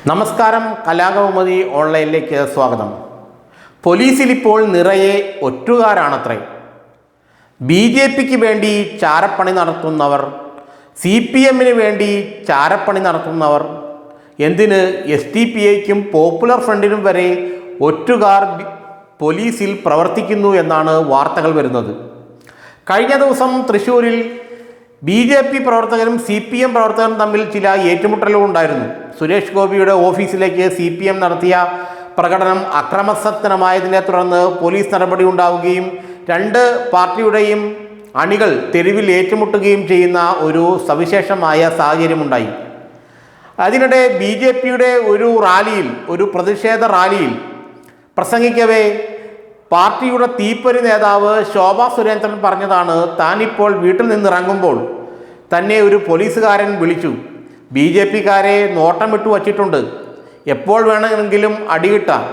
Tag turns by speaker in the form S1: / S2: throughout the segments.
S1: നമസ്കാരം, കലാകൗമുദി ഓൺലൈനിലേക്ക് സ്വാഗതം. പോലീസിൽ ഇപ്പോൾ നിറയെ ഒറ്റുകാരാണത്രേ. BJPക്ക് വേണ്ടി ചാരപ്പണി നടത്തുന്നവർ, CPMന് വേണ്ടി ചാരപ്പണി നടത്തുന്നവർ, എന്തിന് SDPIക്കും പോപ്പുലർ ഫ്രണ്ടിനും വരെ ഒറ്റുകാർ പോലീസിൽ പ്രവർത്തിക്കുന്നു എന്നാണ് വാർത്തകൾ വരുന്നത്. കഴിഞ്ഞ ദിവസം തൃശ്ശൂരിൽ BJP പ്രവർത്തകരും CPM പ്രവർത്തകരും തമ്മിൽ ചില ഏറ്റുമുട്ടലുകൾ ഉണ്ടായിരുന്നു. സുരേഷ് ഗോപിയുടെ ഓഫീസിലേക്ക് CPM നടത്തിയ പ്രകടനം അക്രമസക്തമായതിനെ തുടർന്ന് പോലീസ് നടപടി ഉണ്ടാവുകയും രണ്ട് പാർട്ടിയുടെയും അണികൾ തെരുവിൽ ഏറ്റുമുട്ടുകയും ചെയ്യുന്ന ഒരു സവിശേഷമായ സാഹചര്യമുണ്ടായി. അതിനിടെ BJPയുടെ ഒരു പ്രതിഷേധ റാലിയിൽ പ്രസംഗിക്കവേ പാർട്ടിയുടെ തീപ്പൊരി നേതാവ് ശോഭാ സുരേന്ദ്രൻ പറഞ്ഞതാണ്, താനിപ്പോൾ വീട്ടിൽ നിന്നിറങ്ങുമ്പോൾ തന്നെ ഒരു പോലീസുകാരൻ വിളിച്ചു, BJPക്കാരെ നോട്ടമിട്ട് വച്ചിട്ടുണ്ട്, എപ്പോൾ വേണമെങ്കിലും അടികിട്ടാം,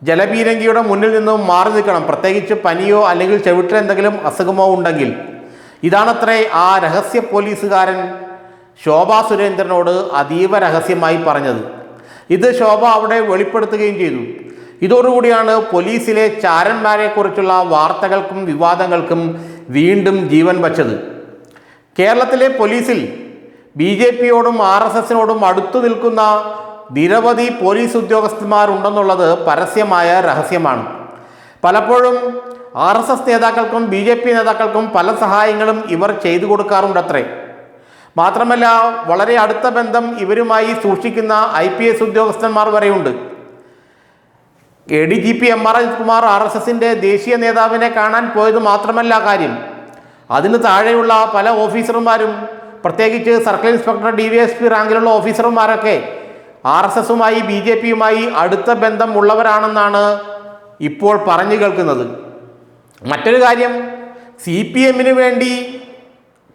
S1: ജലപീരങ്കിയുടെ മുന്നിൽ നിന്നും മാറി നിൽക്കണം, പ്രത്യേകിച്ച് പനിയോ അല്ലെങ്കിൽ ചെവിട്ടിൽ എന്തെങ്കിലും അസുഖമോ ഉണ്ടെങ്കിൽ. ഇതാണത്രേ ആ രഹസ്യ പോലീസുകാരൻ ശോഭാ സുരേന്ദ്രനോട് അതീവ രഹസ്യമായി പറഞ്ഞത്. ഇത് ശോഭ അവിടെ വെളിപ്പെടുത്തുകയും ചെയ്തു. ഇതോടുകൂടിയാണ് പോലീസിലെ ചാരന്മാരെക്കുറിച്ചുള്ള വാർത്തകൾക്കും വിവാദങ്ങൾക്കും വീണ്ടും ജീവൻ വച്ചത്. കേരളത്തിലെ പോലീസിൽ BJPയോടും RSSനോടും അടുത്തു നിൽക്കുന്ന നിരവധി പോലീസ് ഉദ്യോഗസ്ഥന്മാരുണ്ടെന്നുള്ളത് പരസ്യമായ രഹസ്യമാണ്. പലപ്പോഴും RSS നേതാക്കൾക്കും BJP നേതാക്കൾക്കും പല സഹായങ്ങളും ഇവർ ചെയ്തു കൊടുക്കാറുണ്ടത്രേ. മാത്രമല്ല, വളരെ അടുത്ത ബന്ധം ഇവരുമായി സൂക്ഷിക്കുന്ന IPS ഉദ്യോഗസ്ഥന്മാർ വരെയുണ്ട്. ADGP MR അജിത്കുമാർ RSSന്റെ ദേശീയ നേതാവിനെ കാണാൻ പോയത് മാത്രമല്ല കാര്യം, അതിന് താഴെയുള്ള പല ഓഫീസർമാരും, പ്രത്യേകിച്ച് സർക്കിൾ ഇൻസ്പെക്ടർ DYSP റാങ്കിലുള്ള ഓഫീസർമാരൊക്കെ RSSുമായി BJPയുമായി അടുത്ത ബന്ധം ഉള്ളവരാണെന്നാണ് ഇപ്പോൾ പറഞ്ഞു കേൾക്കുന്നത്. മറ്റൊരു കാര്യം, CPMന് വേണ്ടി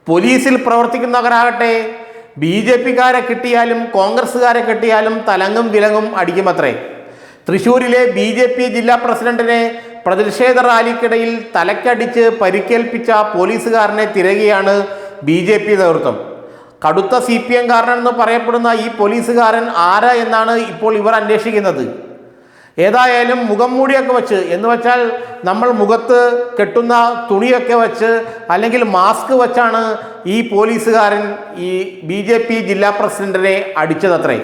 S1: പോലീസിൽ പ്രവർത്തിക്കുന്നവരാകട്ടെ BJPക്കാരെ കിട്ടിയാലും കോൺഗ്രസ്സുകാരെ കിട്ടിയാലും തലങ്ങും വിലങ്ങും അടിക്കുമത്രേ. തൃശ്ശൂരിലെ BJP ജില്ലാ പ്രസിഡന്റിനെ പ്രതിഷേധ റാലിക്കിടയിൽ തലക്കടിച്ച് പരിക്കേൽപ്പിച്ച പോലീസുകാരനെ തിരയുകയാണ് BJP നേതൃത്വം. കടുത്ത CPM കാരനെന്ന് പറയപ്പെടുന്ന ഈ പോലീസുകാരൻ ആരാ എന്നാണ് ഇപ്പോൾ ഇവർ അന്വേഷിക്കുന്നത്. ഏതായാലും മുഖം മൂടിയൊക്കെ വെച്ച്, എന്ന് വെച്ചാൽ നമ്മൾ മുഖത്ത് കെട്ടുന്ന തുണിയൊക്കെ വെച്ച് അല്ലെങ്കിൽ മാസ്ക് വെച്ചാണ് ഈ പോലീസുകാരൻ ഈ BJP ജില്ലാ പ്രസിഡന്റിനെ അടിച്ചതത്രേ.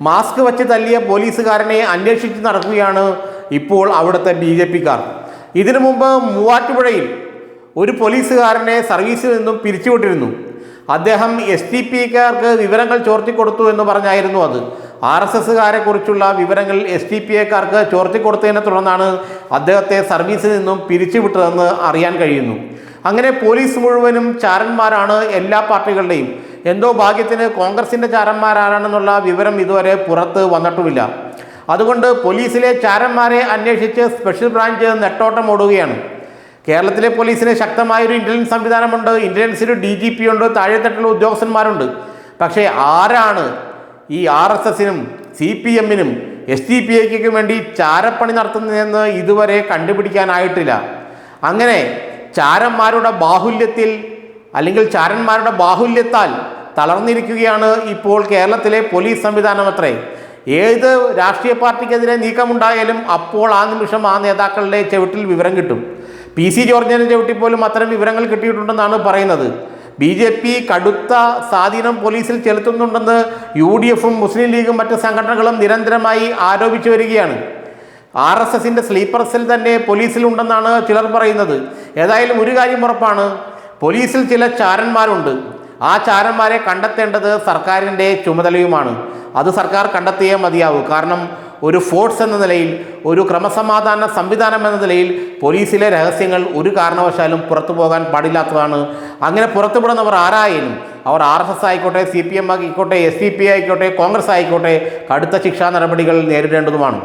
S1: മാസ്ക് വെച്ച് തല്ലിയ പോലീസുകാരനെ അന്വേഷിച്ച് നടക്കുകയാണ് ഇപ്പോൾ അവിടുത്തെ BJPക്കാർ. ഇതിനു മുമ്പ് മൂവാറ്റുപുഴയിൽ ഒരു പോലീസുകാരനെ സർവീസിൽ നിന്നും പിരിച്ചുവിട്ടിരുന്നു. അദ്ദേഹം SDPക്കാർക്ക് വിവരങ്ങൾ ചോർത്തിക്കൊടുത്തു എന്ന് പറഞ്ഞായിരുന്നു അത്. RSSകാരെ കുറിച്ചുള്ള വിവരങ്ങൾ SDPക്കാർക്ക് ചോർത്തിക്കൊടുത്തതിനെ തുടർന്നാണ് അദ്ദേഹത്തെ സർവീസിൽ നിന്നും പിരിച്ചുവിട്ടതെന്ന് അറിയാൻ കഴിയുന്നു. അങ്ങനെ പോലീസ് മുഴുവനും ചാരന്മാരാണ്, എല്ലാ പാർട്ടികളുടെയും. എന്തോ ഭാഗ്യത്തിന് കോൺഗ്രസിൻ്റെ ചാരന്മാരാണെന്നുള്ള വിവരം ഇതുവരെ പുറത്ത് വന്നിട്ടുമില്ല. അതുകൊണ്ട് പോലീസിലെ ചാരന്മാരെ അന്വേഷിച്ച് സ്പെഷ്യൽ ബ്രാഞ്ച് നെട്ടോട്ടം ഓടുകയാണ്. കേരളത്തിലെ പോലീസിന് ശക്തമായൊരു ഇൻ്റലിജൻസ് സംവിധാനമുണ്ട്. ഇൻ്റലിജൻസിന് DGP ഉണ്ട്, താഴെത്തട്ടിലുള്ള ഉദ്യോഗസ്ഥന്മാരുണ്ട്. പക്ഷേ ആരാണ് ഈ RSSനും CPMനും SDPIക്കും വേണ്ടി ചാരപ്പണി നടത്തുന്നതെന്ന് ഇതുവരെ കണ്ടുപിടിക്കാനായിട്ടില്ല. അങ്ങനെ ചാരന്മാരുടെ ബാഹുല്യത്തിൽ അല്ലെങ്കിൽ ചാരന്മാരുടെ ബാഹുല്യത്താൽ തളർന്നിരിക്കുകയാണ് ഇപ്പോൾ കേരളത്തിലെ പോലീസ് സംവിധാനമത്രേ. ഏത് രാഷ്ട്രീയ പാർട്ടിക്കെതിരെ നീക്കമുണ്ടായാലും അപ്പോൾ ആ നിമിഷം ആ നേതാക്കളുടെ ചെവിട്ടിൽ വിവരം കിട്ടും. PC ജോർജിന്റെ ചെവിട്ടിൽ പോലും അത്തരം വിവരങ്ങൾ കിട്ടിയിട്ടുണ്ടെന്നാണ് പറയുന്നത്. BJP കടുത്ത സ്വാധീനം പോലീസിൽ ചെലുത്തുന്നുണ്ടെന്ന് UDFും മുസ്ലിം ലീഗും മറ്റ് സംഘടനകളും നിരന്തരമായി ആരോപിച്ചു വരികയാണ്. RSSന്റെ സ്ലീപ്പർ സെൽ തന്നെ പോലീസിലുണ്ടെന്നാണ് ചിലർ പറയുന്നത്. ഏതായാലും ഒരു കാര്യം ഉറപ്പാണ്, പോലീസിൽ ചില ചാരന്മാരുണ്ട്. ആ ചാരന്മാരെ കണ്ടെത്തേണ്ടത് സർക്കാരിൻ്റെ ചുമതലയുമാണ്. അത് സർക്കാർ കണ്ടെത്തിയേ മതിയാവൂ. കാരണം ഒരു ഫോഴ്സ് എന്ന നിലയിൽ, ഒരു ക്രമസമാധാന സംവിധാനം എന്ന നിലയിൽ പോലീസിലെ രഹസ്യങ്ങൾ ഒരു കാരണവശാലും പുറത്തു പോകാൻ പാടില്ലാത്തതാണ്. അങ്ങനെ പുറത്തുവിടുന്നവർ ആരായാലും, അവർ RSS ആയിക്കോട്ടെ, CPM ആയിക്കോട്ടെ, SDPI ആയിക്കോട്ടെ, കോൺഗ്രസ് ആയിക്കോട്ടെ, കടുത്ത ശിക്ഷാ നടപടികൾ നേരിടേണ്ടതുമാണ്.